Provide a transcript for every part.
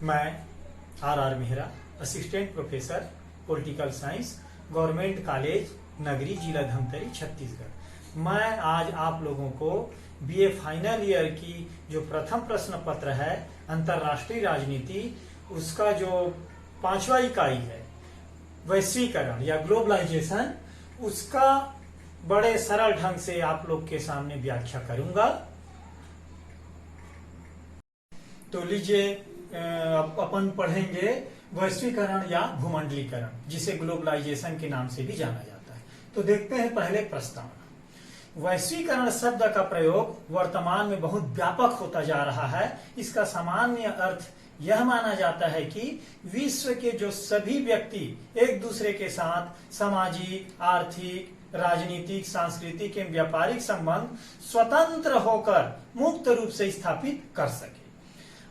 मैं R Mehra, assistant professor political science, government college Nagri, जिला धमतरी, छत्तीसगढ़। मैं आज आप लोगों को बीए फाइनल ईयर की जो प्रथम प्रश्न पत्र है अंतर्राष्ट्रीय राजनीति, उसका जो 5वां इकाई है वैश्वीकरण या ग्लोबलाइजेशन, उसका बड़े सरल ढंग से आप लोग के सामने व्याख्या करूंगा। तो लीजिए अपन पढ़ेंगे वैश्वीकरण या भूमंडलीकरण, जिसे ग्लोबलाइजेशन के नाम से भी जाना जाता है। तो देखते हैं पहले प्रस्तावना। वैश्वीकरण शब्द का प्रयोग वर्तमान में बहुत व्यापक होता जा रहा है। इसका सामान्य अर्थ यह माना जाता है कि विश्व के जो सभी व्यक्ति एक दूसरे के साथ सामाजिक, आर्थिक, राजनीतिक, सांस्कृतिक एवं व्यापारिक संबंध स्वतंत्र होकर मुक्त रूप से स्थापित कर सके।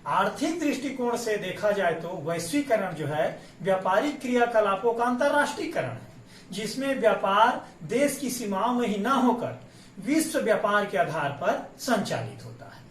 आर्थिक दृष्टिकोण से देखा जाए तो वैश्वीकरण जो है व्यापारिक क्रियाकलापों का अंतर्राष्ट्रीयकरण है, जिसमें व्यापार देश की सीमाओं में ही न होकर विश्व व्यापार के आधार पर संचालित होता है।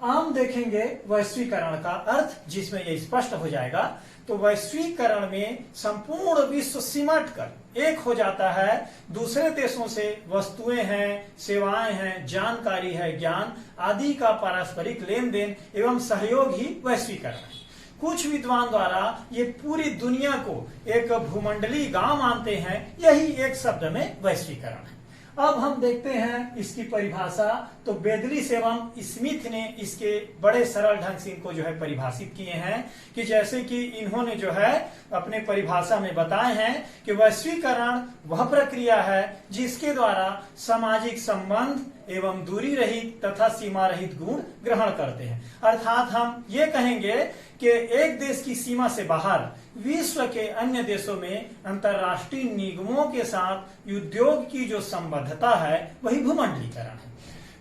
आम देखेंगे वैश्वीकरण का अर्थ, जिसमें यह स्पष्ट हो जाएगा। तो वैश्वीकरण में संपूर्ण विश्व सिमट कर एक हो जाता है। दूसरे देशों से वस्तुएं हैं, सेवाएं हैं, जानकारी है, ज्ञान आदि का पारस्परिक लेन देन एवं सहयोग ही वैश्वीकरण है। कुछ विद्वान द्वारा ये पूरी दुनिया को एक भूमंडलीय गांव मानते हैं। यही एक शब्द में वैश्वीकरण है। अब हम देखते हैं इसकी परिभाषा। तो बेदलिस एवं स्मिथ ने इसके बड़े सरल ढंग से इनको जो है परिभाषित किए हैं, कि जैसे कि इन्होंने जो है अपने परिभाषा में बताए हैं कि वैश्वीकरण वह प्रक्रिया है जिसके द्वारा सामाजिक संबंध एवं दूरी रहित तथा सीमा रहित गुण ग्रहण करते हैं। अर्थात हम ये कहेंगे कि एक देश की सीमा से बाहर विश्व के अन्य देशों में अंतर्राष्ट्रीय निगमों के साथ उद्योग की जो संबद्धता है वही भूमंडलीकरण है।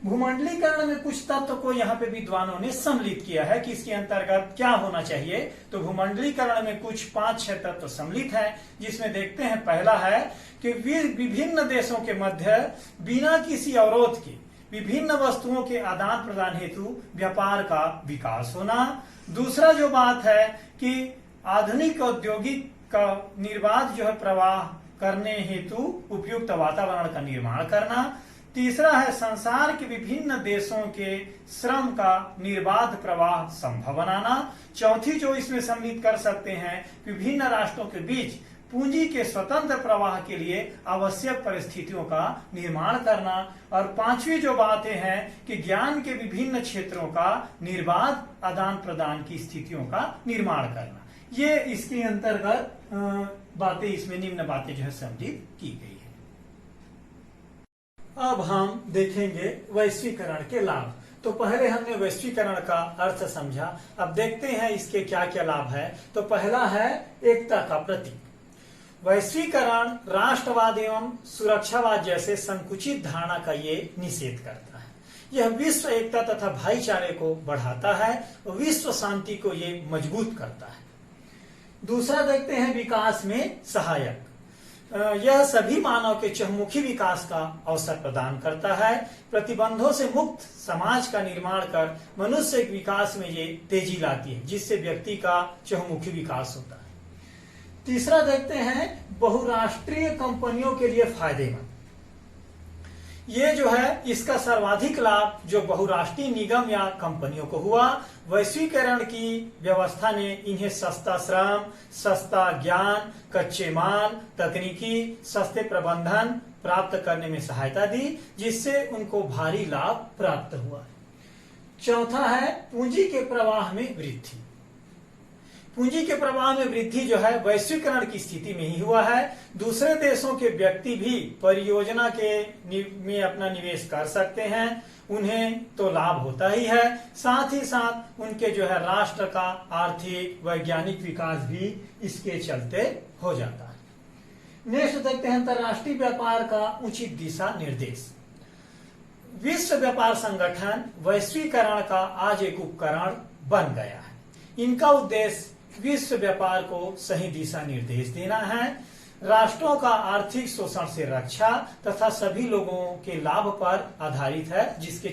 भूमंडलीकरण में कुछ तत्व को यहाँ पे विद्वानों ने सम्मिलित किया है कि इसके अंतर्गत क्या होना चाहिए। तो भूमंडलीकरण में कुछ 5-6 तत्व सम्मिलित हैं, जिसमें देखते हैं पहला है कि विभिन्न देशों के मध्य बिना किसी अवरोध के विभिन्न वस्तुओं के आदान प्रदान हेतु व्यापार का विकास होना। दूसरा जो बात है कि आधुनिक औद्योगिक का निर्बाध जो है प्रवाह करने हेतु उपयुक्त वातावरण का निर्माण करना। तीसरा है संसार के विभिन्न देशों के श्रम का निर्बाध प्रवाह संभव बनाना। चौथी जो इसमें सम्मिलित कर सकते हैं, विभिन्न राष्ट्रों के बीच पूंजी के स्वतंत्र प्रवाह के लिए आवश्यक परिस्थितियों का निर्माण करना। और 5वीं जो बातें हैं कि ज्ञान के विभिन्न क्षेत्रों का निर्बाध आदान प्रदान की स्थितियों का निर्माण करना। ये इसके अंतर्गत बातें, इसमें निम्न बातें जो है सम्मिलित की गई है। अब हम देखेंगे वैश्वीकरण के लाभ। तो पहले हमने वैश्वीकरण का अर्थ समझा, अब देखते हैं इसके क्या क्या लाभ है। तो पहला है एकता का प्रतीक। वैश्वीकरण राष्ट्रवाद एवं सुरक्षावाद जैसे संकुचित धारणा का ये निषेध करता है। यह विश्व एकता तथा भाईचारे को बढ़ाता है और विश्व शांति को ये मजबूत करता है। दूसरा देखते हैं विकास में सहायक। यह सभी मानव के चहुमुखी विकास का अवसर प्रदान करता है। प्रतिबंधों से मुक्त समाज का निर्माण कर मनुष्य के विकास में ये तेजी लाती है, जिससे व्यक्ति का चहुमुखी विकास होता है। तीसरा देखते हैं बहुराष्ट्रीय कंपनियों के लिए फायदेमंद। ये जो है इसका सर्वाधिक लाभ जो बहुराष्ट्रीय निगम या कंपनियों को हुआ। वैश्वीकरण की व्यवस्था ने इन्हें सस्ता श्रम, सस्ता ज्ञान, कच्चे माल, तकनीकी सस्ते प्रबंधन प्राप्त करने में सहायता दी, जिससे उनको भारी लाभ प्राप्त हुआ। चौथा है पूंजी के प्रवाह में वृद्धि। पूंजी के प्रवाह में वृद्धि जो है वैश्वीकरण की स्थिति में ही हुआ है। दूसरे देशों के व्यक्ति भी परियोजना में अपना निवेश कर सकते हैं, उन्हें तो लाभ होता ही है। साथ ही साथ उनके जो है राष्ट्र का आर्थिक वैज्ञानिक विकास भी इसके चलते हो जाता है। नेक्स्ट देखते हैं अंतर्राष्ट्रीय व्यापार का उचित दिशा निर्देश। विश्व व्यापार संगठन वैश्वीकरण का आज एक उपकरण बन गया है। इनका उद्देश्य विश्व व्यापार को सही दिशा निर्देश देना है, राष्ट्रों का आर्थिक शोषण से रक्षा तथा सभी लोगों के लाभ पर आधारित है, जिसके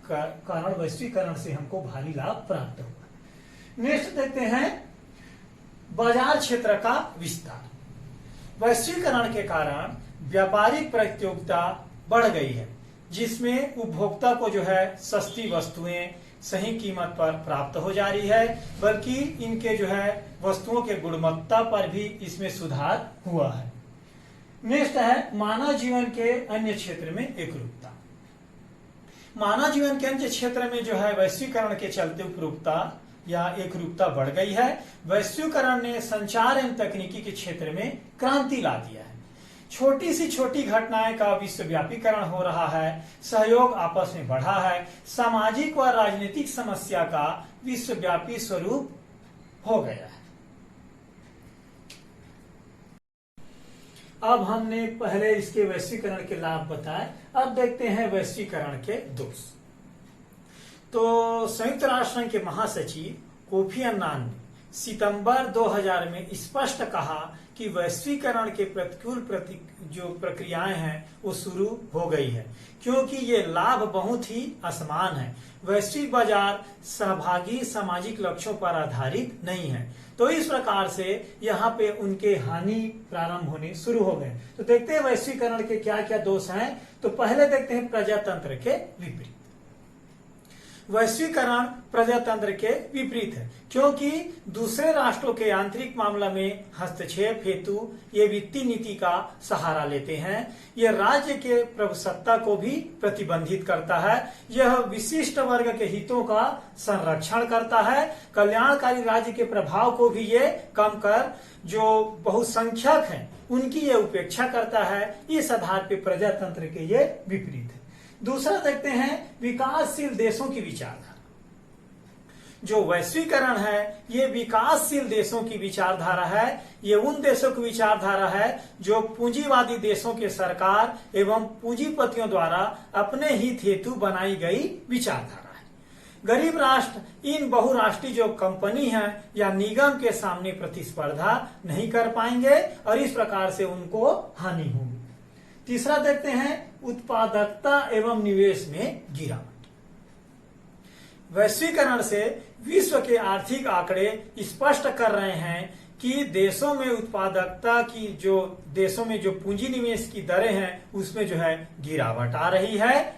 कारण वैश्वीकरण से हमको भारी लाभ प्राप्त हुआ। नेक्स्ट देखते हैं बाजार क्षेत्र का विस्तार। वैश्वीकरण के कारण व्यापारिक प्रतियोगिता बढ़ गई है, जिसमें उपभोक्ता को जो है सस्ती वस्तुएं सही कीमत पर प्राप्त हो जा रही है, बल्कि इनके जो है वस्तुओं के गुणवत्ता पर भी इसमें सुधार हुआ है। नेक्स्ट है मानव जीवन के अन्य क्षेत्र में एकरूपता। मानव जीवन के अन्य क्षेत्र में जो है वैश्वीकरण के चलते उपरूपता या एकरूपता बढ़ गई है। वैश्वीकरण ने संचार एवं तकनीकी के क्षेत्र में क्रांति ला दिया है। छोटी सी छोटी घटनाएं का विश्वव्यापीकरण हो रहा है, सहयोग आपस में बढ़ा है, सामाजिक व राजनीतिक समस्या का विश्वव्यापी स्वरूप हो गया है। अब हमने पहले इसके वैश्वीकरण के लाभ बताए, अब देखते हैं वैश्वीकरण के दोष। तो संयुक्त राष्ट्र संघ के महासचिव कोफी अन्नान ने सितंबर 2000 में स्पष्ट कहा कि वैश्वीकरण के प्रतिकूल जो प्रक्रियाएं हैं वो शुरू हो गई है, क्योंकि ये लाभ बहुत ही असमान है। वैश्विक बाजार सहभागी सामाजिक लक्ष्यों पर आधारित नहीं है, तो इस प्रकार से यहाँ पे उनके हानि प्रारंभ होने शुरू हो गए। तो देखते हैं वैश्वीकरण के क्या क्या दोष हैं। तो पहले देखते हैं प्रजातंत्र के विपरीत। वैश्वीकरण प्रजातंत्र के विपरीत है, क्योंकि दूसरे राष्ट्रों के आंतरिक मामला में हस्तक्षेप हेतु ये वित्तीय नीति का सहारा लेते हैं। यह राज्य के प्रभुसत्ता को भी प्रतिबंधित करता है। यह विशिष्ट वर्ग के हितों का संरक्षण करता है। कल्याणकारी राज्य के प्रभाव को भी ये कम कर जो बहुसंख्यक हैं उनकी ये उपेक्षा करता है। इस आधार पर प्रजातंत्र के ये विपरीत है। दूसरा देखते हैं विकासशील देशों की विचारधारा। जो वैश्वीकरण है ये विकासशील देशों की विचारधारा है। ये उन देशों की विचारधारा है जो पूंजीवादी देशों के सरकार एवं पूंजीपतियों द्वारा अपने हित हेतु बनाई गई विचारधारा है। गरीब राष्ट्र इन बहुराष्ट्रीय जो कंपनी है या निगम के सामने प्रतिस्पर्धा नहीं कर पाएंगे और इस प्रकार से उनको हानि होगी। तीसरा देखते हैं उत्पादकता एवं निवेश में गिरावट। वैश्वीकरण से विश्व के आर्थिक आंकड़े स्पष्ट कर रहे हैं कि देशों में उत्पादकता की देशों में जो पूंजी निवेश की दरें हैं उसमें जो है गिरावट आ रही है।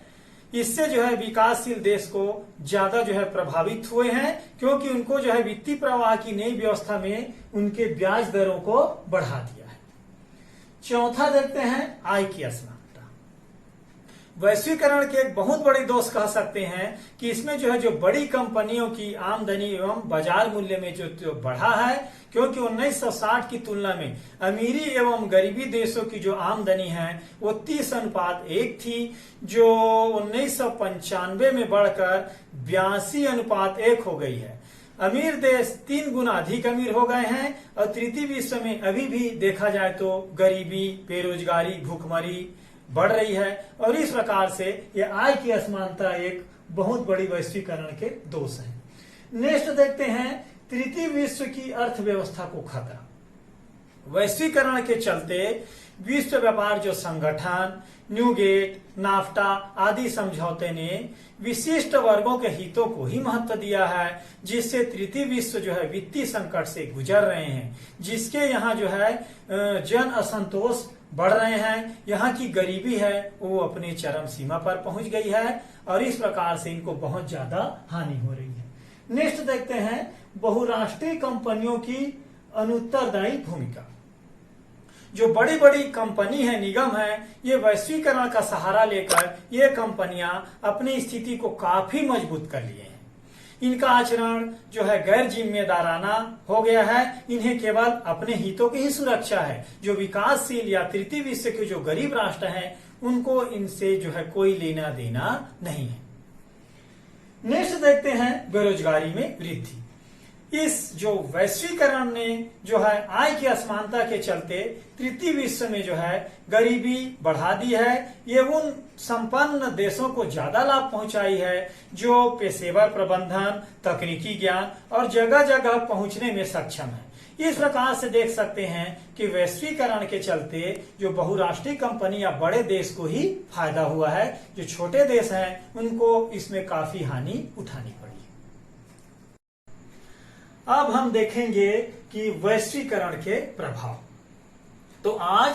इससे जो है विकासशील देश को ज्यादा जो है प्रभावित हुए हैं, क्योंकि उनको जो है वित्तीय प्रवाह की नई व्यवस्था में उनके ब्याज दरों को बढ़ा दिया है। चौथा देखते हैं आय की असमानता। वैश्वीकरण के एक बहुत बड़े दोष कह सकते हैं कि इसमें जो है जो बड़ी कंपनियों की आमदनी एवं बाजार मूल्य में जो बढ़ा है, क्योंकि 1960 की तुलना में अमीरी एवं गरीबी देशों की जो आमदनी है वो 30:1 थी, जो 1995 में बढ़कर 82:1 हो गई है। अमीर देश 3 गुना अधिक अमीर हो गए हैं और तृतीय विश्व में अभी भी देखा जाए तो गरीबी, बेरोजगारी, भूखमरी बढ़ रही है और इस प्रकार से ये आय की असमानता एक बहुत बड़ी वैश्वीकरण के दोष है। नेक्स्ट देखते हैं तृतीय विश्व की अर्थव्यवस्था को खतरा। वैश्वीकरण के चलते विश्व व्यापार जो संगठन, न्यू गेट, नाफ्टा आदि समझौते ने विशिष्ट वर्गों के हितों को ही महत्व दिया है, जिससे तृतीय विश्व जो है वित्तीय संकट से गुजर रहे हैं, जिसके यहाँ जो है जन असंतोष बढ़ रहे हैं। यहाँ की गरीबी है वो अपनी चरम सीमा पर पहुंच गई है और इस प्रकार से इनको बहुत ज्यादा हानि हो रही है। नेक्स्ट देखते हैं बहुराष्ट्रीय कंपनियों की अनुत्तरदायी भूमिका। जो बड़ी बड़ी कंपनी है, निगम है, ये वैश्वीकरण का सहारा लेकर ये कंपनियां अपनी स्थिति को काफी मजबूत कर लिए हैं। इनका आचरण जो है गैर जिम्मेदाराना हो गया है। इन्हें केवल अपने हितों की ही सुरक्षा है। जो विकासशील या तृतीय विश्व के जो गरीब राष्ट्र हैं उनको इनसे जो है कोई लेना देना नहीं है। नेक्स्ट देखते हैं बेरोजगारी में वृद्धि। इस जो वैश्वीकरण ने जो है आय की असमानता के चलते तृतीय विश्व में जो है गरीबी बढ़ा दी है। ये उन संपन्न देशों को ज्यादा लाभ पहुंचाई है जो पेशेवर प्रबंधन, तकनीकी ज्ञान और जगह जगह पहुंचने में सक्षम है। इस प्रकार से देख सकते हैं कि वैश्वीकरण के चलते जो बहुराष्ट्रीय कंपनी या बड़े देश को ही फायदा हुआ है, जो छोटे देश हैं उनको इसमें काफी हानि उठानी पड़ी। अब हम देखेंगे कि वैश्वीकरण के प्रभाव। तो आज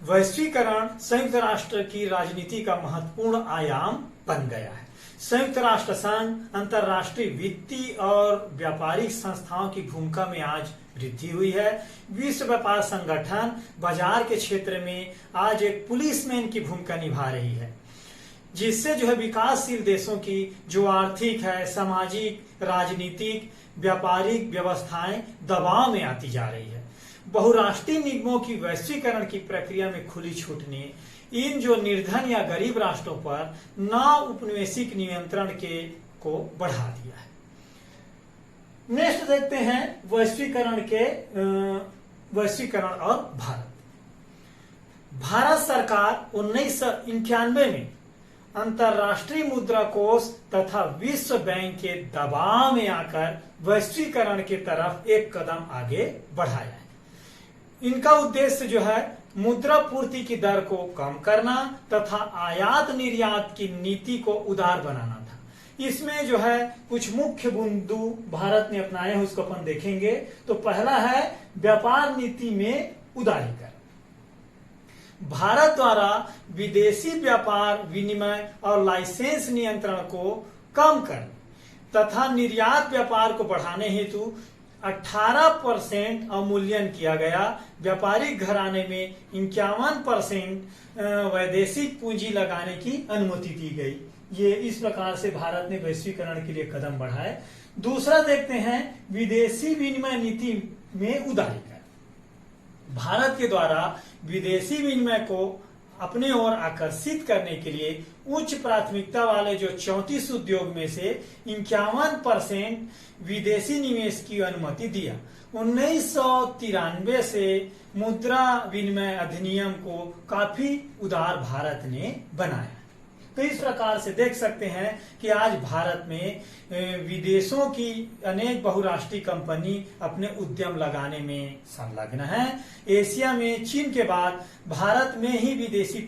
वैश्वीकरण संयुक्त राष्ट्र की राजनीति का महत्वपूर्ण आयाम बन गया है। संयुक्त राष्ट्र संघ अंतर्राष्ट्रीय वित्तीय और व्यापारिक संस्थाओं की भूमिका में आज वृद्धि हुई है। विश्व व्यापार संगठन बाजार के क्षेत्र में आज एक पुलिसमैन की भूमिका निभा रही है, जिससे जो है विकासशील देशों की जो आर्थिक है, सामाजिक, राजनीतिक, व्यापारिक व्यवस्थाएं दबाव में आती जा रही है। बहुराष्ट्रीय निगमों की वैश्वीकरण की प्रक्रिया में खुली छूट ने इन जो निर्धन या गरीब राष्ट्रों पर न उपनिवेशिक नियंत्रण को बढ़ा दिया है। नेक्स्ट देखते हैं वैश्वीकरण और भारत। भारत सरकार 1991 में अंतर्राष्ट्रीय मुद्रा कोष तथा विश्व बैंक के दबाव में आकर वैश्वीकरण की तरफ एक कदम आगे बढ़ाया है। इनका उद्देश्य जो है मुद्रा पूर्ति की दर को कम करना तथा आयात निर्यात की नीति को उदार बनाना था। इसमें जो है कुछ मुख्य बिंदु भारत ने अपनाए हैं, उसको अपन देखेंगे। तो पहला है व्यापार नीति में उदारीकरण। भारत द्वारा विदेशी व्यापार विनिमय और लाइसेंस नियंत्रण को कम करने तथा निर्यात व्यापार को बढ़ाने हेतु 18% अवमूल्यन किया गया। व्यापारिक घराने में 51% वैदेशिक पूंजी लगाने की अनुमति दी गई। ये इस प्रकार से भारत ने वैश्वीकरण के लिए कदम बढ़ाए। दूसरा देखते हैं विदेशी विनिमय नीति में उदारीकरण। भारत के द्वारा विदेशी विनिमय को अपने ओर आकर्षित करने के लिए उच्च प्राथमिकता वाले जो 34 उद्योग में से 51% विदेशी निवेश की अनुमति दिया। 1993 से मुद्रा विनिमय अधिनियम को काफी उदार भारत ने बनाया। तो इस प्रकार से देख सकते हैं कि आज भारत में विदेशों की अनेक बहुराष्ट्रीय कंपनी अपने उद्यम लगाने में संलग्न है। एशिया में चीन के बाद भारत में ही विदेशी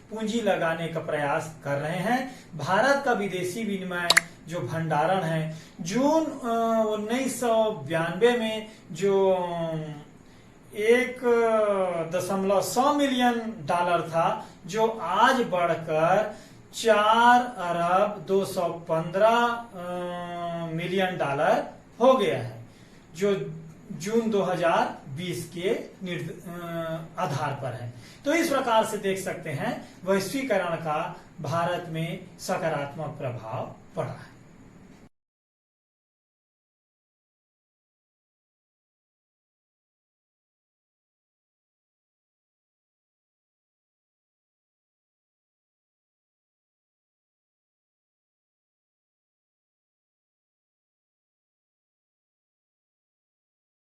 पूंजी लगाने का प्रयास कर रहे हैं। भारत का विदेशी विनिमय जो भंडारण है जून 1992 में जो $1.1 मिलियन था, जो आज बढ़कर $4.215 हो गया है, जो जून 2020 के आधार पर है। तो इस प्रकार से देख सकते हैं वैश्वीकरण का भारत में सकारात्मक प्रभाव पड़ा है।